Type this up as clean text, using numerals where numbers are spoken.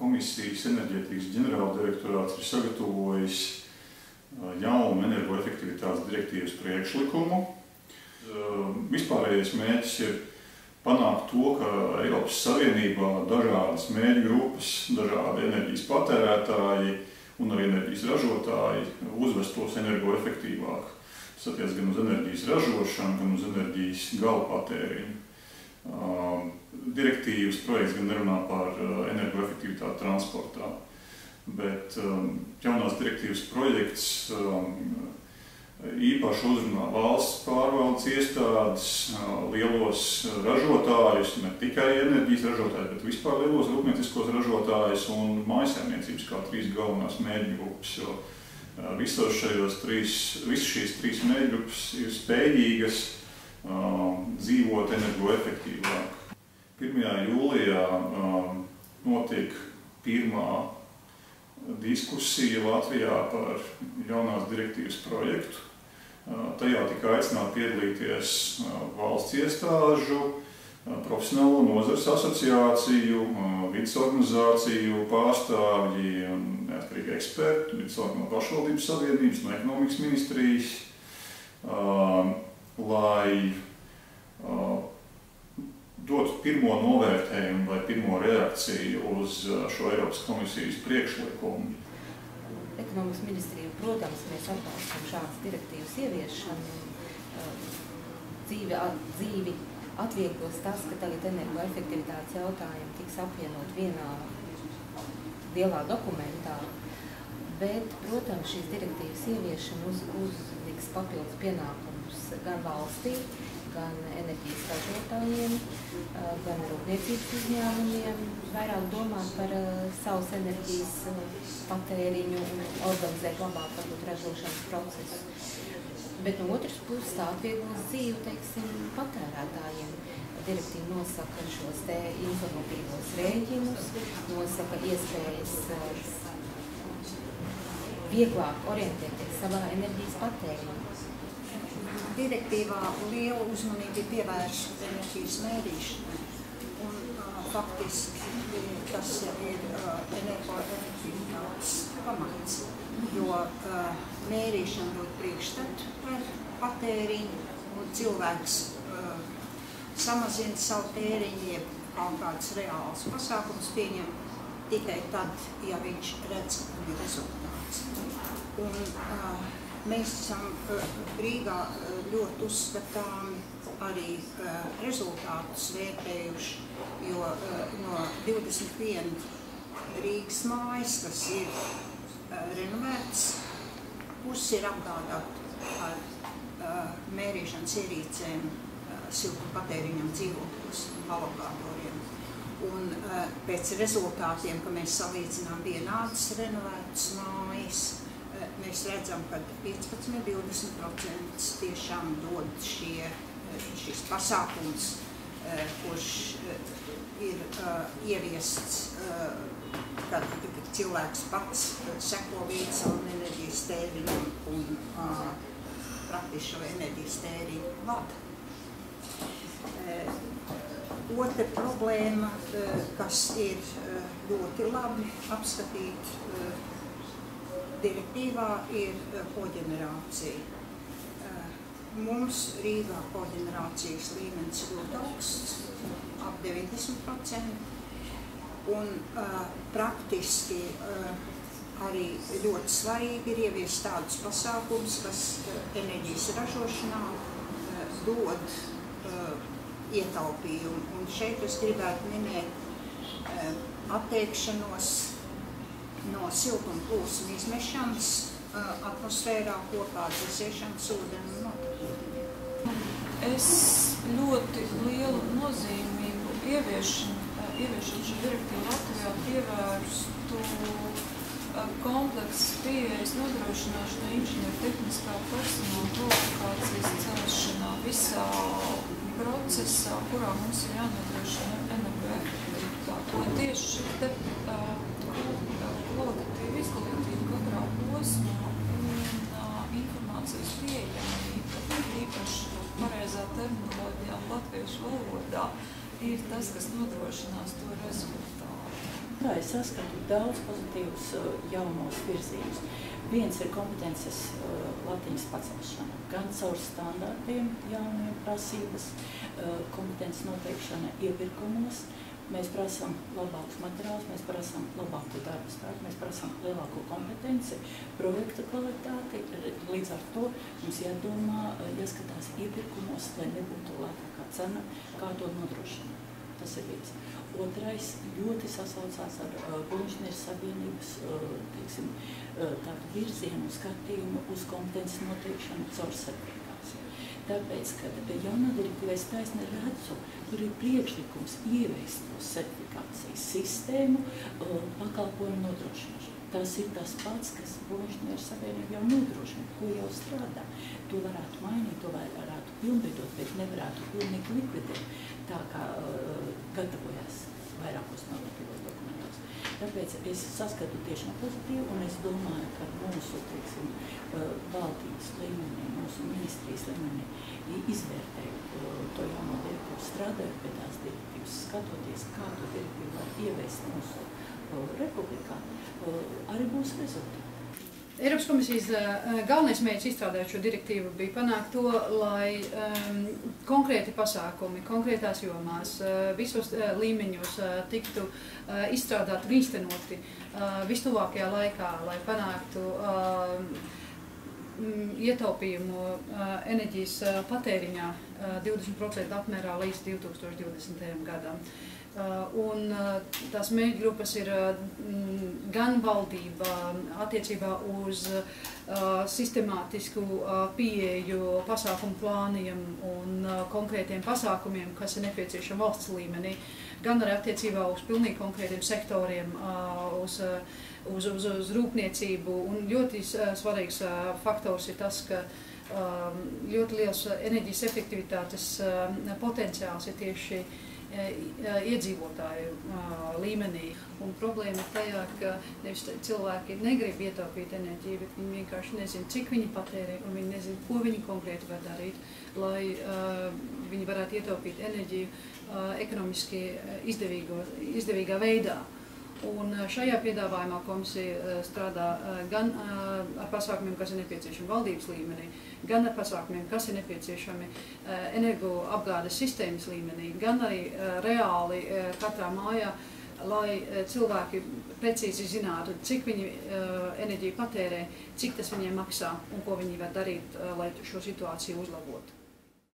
komisijas enerģētikas ģenerāldirektorāts ir sagatavojis jaunu energoefektivitātes direktīvas priekšlikumu. Vispārējais mērķis ir panākt to, ka Eiropas Savienībā dažādas mērķu grupas, dažādi enerģijas patērētāji un arī enerģijas ražotāji uzvestos energoefektīvāk. Tas attiecas gan uz enerģijas ražošanu, gan uz enerģijas gala patēriņu. Direktīvas projekts gan nerunā par energoefektivitāti transportā, bet jaunās direktīvas projekts īpaši uzrunā valsts pārvaldes iestādes, lielos ražotājus, ne tikai enerģijas ražotājus, bet vispār lielos rūpnieciskos ražotājus un mājsaimniecības kā trīs galvenās mērķu grupas, jo visas šīs trīs mērķu grupas ir spējīgas dzīvot energoefektīvāk. 1. jūlijā notiek pirmā diskusija Latvijā par jaunās direktīvas projektu. Tajā tika aicināti piedalīties valsts iestāžu, profesionālo nozares asociāciju, vides organizāciju pārstāvji un neatkarīgi eksperti, no pašvaldības savienības, no ekonomikas ministrijas, lai dotu pirmo novērtējumu vai pirmo reakciju uz šo Eiropas komisijas priekšlikumu. Ekonomikas ministrija, protams, mēs atbalstam šādas direktīvas ieviešanu. Dzīvi atvieglos tas, ka tagad energoefektivitātes jautājumi tiks apvienot vienā lielā dokumentā, bet, protams, šīs direktīvas ieviešana uzliks papildus pienākumus gan valstī, gan enerģijas ražotājiem, gan rūpniecības uzņēmumiem, vairāk domāt par savas enerģijas patēriņu un organizēt labāk varbūt ražošanas procesu. Bet no otras puses tā atvieglos dzīvi, teiksim, patērētājiem. Direktīva nosaka šos te informatīvos rēķinus, nosaka iespējas vieglāk orientēties savā enerģijas patēriņā. Direktīvā liela uzmanība ir pievērsta enerģijas mērīšanai, un faktiski tas ir energoefektivitātes pamats, jo mērīšana dod priekšstatu par patēriņu, un cilvēks samazina savu tēriņu, jeb kaut kāds reāls pasākums pieņem tikai tad, ja viņš redz rezultāts. Mēs esam Rīgā ļoti uzskatāmi arī rezultātus vērtējuši, jo no 21 Rīgas mājas, kas ir renovētas, puses ir apgādāti ar mērīšanas ierīcēm siltuma patēriņam dzīvokļos un halokatoriem. Un pēc rezultātiem, ka mēs salīdzinām vienādas renovētas mājas, mēs redzam, ka 15–20% tiešām dod šis pasākums, kurš ir ieviests, kad cilvēks pats seko līdz savam enerģijas tēriņam un praktiski šo enerģijas tēriņu vada. Otra problēma, kas ir ļoti labi apskatīt direktīvā, ir koģenerācija. Mums Rīgā koģenerācijas līmenis ir ļoti augsts, ap 90%, un praktiski arī ļoti svarīgi ir ieviest tādus pasākumus, kas enerģijas ražošanā dod ietaupījumu. Un šeit es gribētu minēt atteikšanos no siltuma plūsmu izmešanas atmosfērā kopā ar dzēsēšanas ūdeni un notekūdeni. Es ļoti lielu nozīmību ieviešanu šo direktīvu Latvijā pievērstu komplekses pieejas nodrošināšanai inženiertehniskā personāla kvalifikācijas celšanā visā procesā, kurā mums ir jānodrošina energoefektivitāte. Un tieši šī kvalitatīva izglītība katrā posmā un informācijas pieejamība, īpaši pareizā terminoloģijā latviešu valodā, ir tas, kas nodrošinās to rezultātu. Es saskatu daudz pozitīvus jaunos virzījumus. Viens ir kompetences latiņas pacelšana, gan caur standartiem, jauniem prasības, kompetences noteikšana iepirkumos. Mēs prasām labākus materiālus, mēs prasām labāku darbu spēku, mēs prasām lielāko kompetenci, projektu kvalitāti. Līdz ar to mums jādomā, jāskatās iepirkumos, lai nebūtu lētākā cena, kā to nodrošināt. Tas ir viens. Otrais ļoti sasaucās ar Buļbuļsnieku savienības tādu virzienu skatījumu uz kompetences noteikšanu caur certifikāciju. Tāpēc, kad jaunā direktīvā es taisni redzu, tur ir priekšlikums ieviest to certifikācijas sistēmu pakalpojumu nodrošināšanu. Tas ir tas pats, kas Buļbuļsnieku savienība jau nodrošina, ko jau strādā. To varētu mainīt, to varētu pilnveidot, bet nevarētu pilnīgi likvidēt, tā kā gatavojas vairākos normatīvos dokumentos. Tāpēc es saskatu tiešām pozitīvu, un es domāju, ka mūsu, valdības līmenī, mūsu ministrijas līmenī izvērtējot to jauno direktīvu, strādājot pie tās direktīvas, skatoties, kā to direktīvu var ieviest mūsu republikā, arī būs rezultāti. Eiropas komisijas galvenais mērķis izstrādājot šo direktīvu bija panākt to, lai konkrēti pasākumi, konkrētās jomās, visos līmeņos tiktu izstrādāti un īstenoti vistuvākajā laikā, lai panāktu ietaupījumu enerģijas patēriņā 20% apmērā līdz 2020. gadam. Un tās mērķgrupas ir gan valdība attiecībā uz sistemātisku pieeju pasākumu plāniem un konkrētiem pasākumiem, kas ir nepieciešami valsts līmenī, gan arī attiecībā uz pilnīgi konkrētiem sektoriem, uz rūpniecību. Un ļoti svarīgs faktors ir tas, ka ļoti liels enerģijas efektivitātes potenciāls ir tieši iedzīvotāju līmenī. Un problēma ir tajā, ka nevis cilvēki negrib ietaupīt enerģiju, bet viņi vienkārši nezina, cik viņi patērē, un viņi nezina, ko viņi konkrēti var darīt, lai viņi varētu ietaupīt enerģiju ekonomiski izdevīgā veidā. Un šajā piedāvājumā komisija strādā gan ar pasākumiem, kas ir nepieciešami valdības līmenī, gan ar pasākumiem, kas ir nepieciešami energoapgādes sistēmas līmenī, gan arī reāli katrā mājā, lai cilvēki precīzi zinātu, cik viņi enerģiju patērē, cik tas viņiem maksā un ko viņi var darīt, lai šo situāciju uzlabotu.